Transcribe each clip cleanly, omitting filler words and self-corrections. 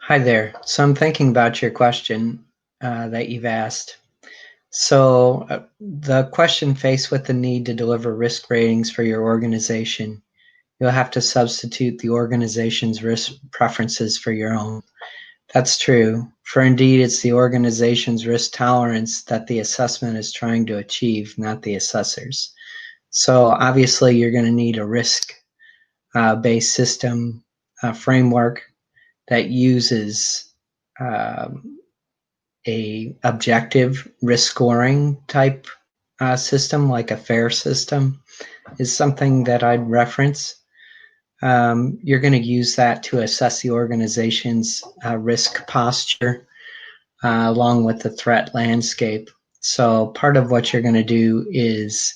Hi there. So I'm thinking about your question that you've asked. So the question faced with the need to deliver risk ratings for your organization, you'll have to substitute the organization's risk preferences for your own. That's true. For indeed, it's the organization's risk tolerance that the assessment is trying to achieve, not the assessors. So obviously, you're going to need a risk based system framework that uses um, a objective risk scoring type system, like a FAIR system, is something that I'd reference. You're going to use that to assess the organization's risk posture along with the threat landscape. So part of what you're going to do is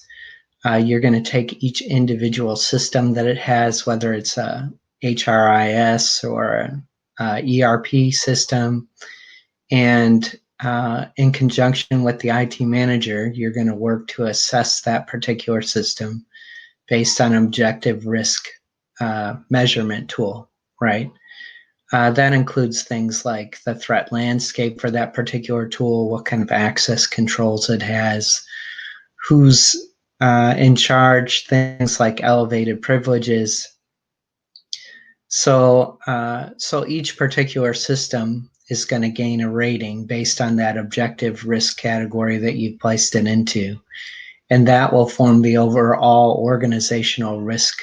you're going to take each individual system that it has, whether it's a HRIS or an ERP system, and in conjunction with the IT manager, you're going to work to assess that particular system based on an objective risk measurement tool, right? That includes things like the threat landscape for that particular tool, what kind of access controls it has, who's in charge, things like elevated privileges. So each particular system is going to gain a rating based on that objective risk category that you've placed it into. And that will form the overall organizational risk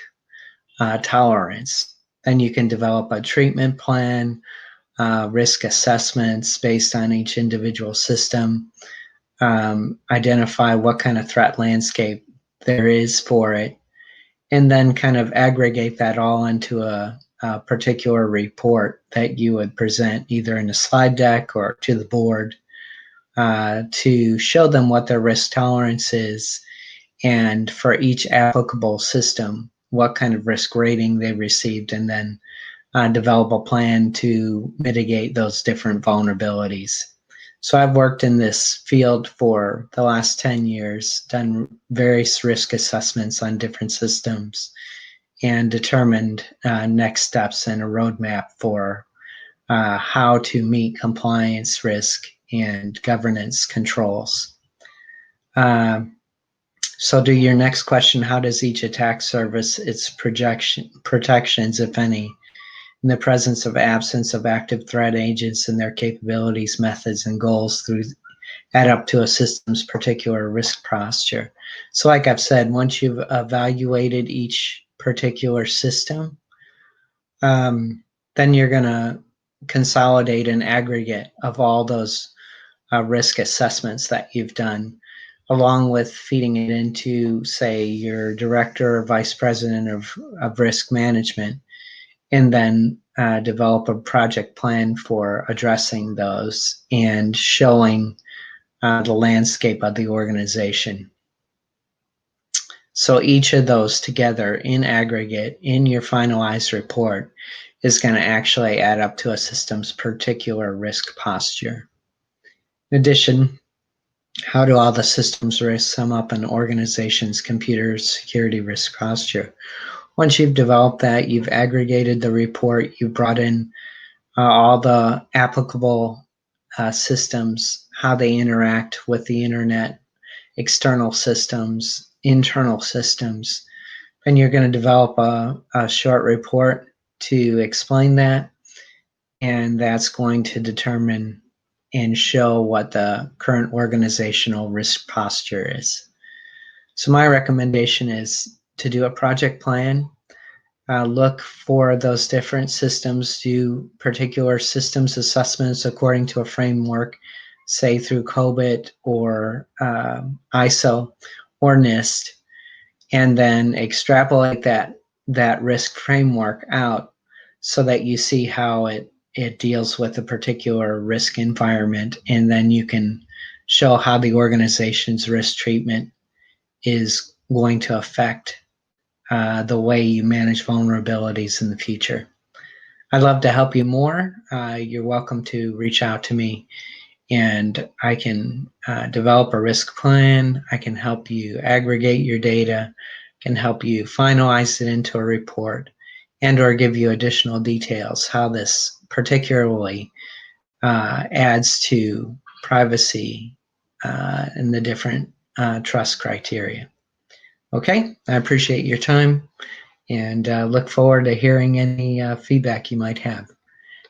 tolerance. Then you can develop a treatment plan, risk assessments based on each individual system, identify what kind of threat landscape there is for it, and then kind of aggregate that all into a particular report that you would present either in a slide deck or to the board to show them what their risk tolerance is, and for each applicable system, what kind of risk rating they received, and then develop a plan to mitigate those different vulnerabilities. So I've worked in this field for the last 10 years, done various risk assessments on different systems, and determined next steps and a roadmap for how to meet compliance risk and governance controls. So to your next question, how does each attack service its protections, if any, in the presence of absence of active threat agents and their capabilities, methods, and goals through add up to a system's particular risk posture? So like I've said, once you've evaluated each particular system, then you're going to consolidate an aggregate of all those risk assessments that you've done, along with feeding it into, say, your director or vice president of risk management, and then develop a project plan for addressing those and showing the landscape of the organization. So each of those together in aggregate in your finalized report is going to actually add up to a system's particular risk posture. In addition, how do all the systems risks sum up an organization's computer security risk posture? Once you've developed that, you've aggregated the report, you've brought in all the applicable systems, how they interact with the internet, external systems, internal systems, and you're going to develop a short report to explain that, and that's going to determine and show what the current organizational risk posture is. So my recommendation is to do a project plan, look for those different systems, do particular systems assessments according to a framework, say through COBIT or ISO or NIST, and then extrapolate that risk framework out so that you see how it deals with a particular risk environment, and then you can show how the organization's risk treatment is going to affect the way you manage vulnerabilities in the future. I'd love to help you more. You're welcome to reach out to me, and I can develop a risk plan. I can help you aggregate your data, can help you finalize it into a report, and or give you additional details how this particularly adds to privacy and the different trust criteria. Okay, I appreciate your time and look forward to hearing any feedback you might have.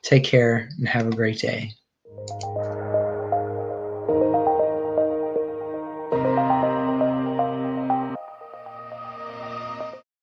Take care and have a great day.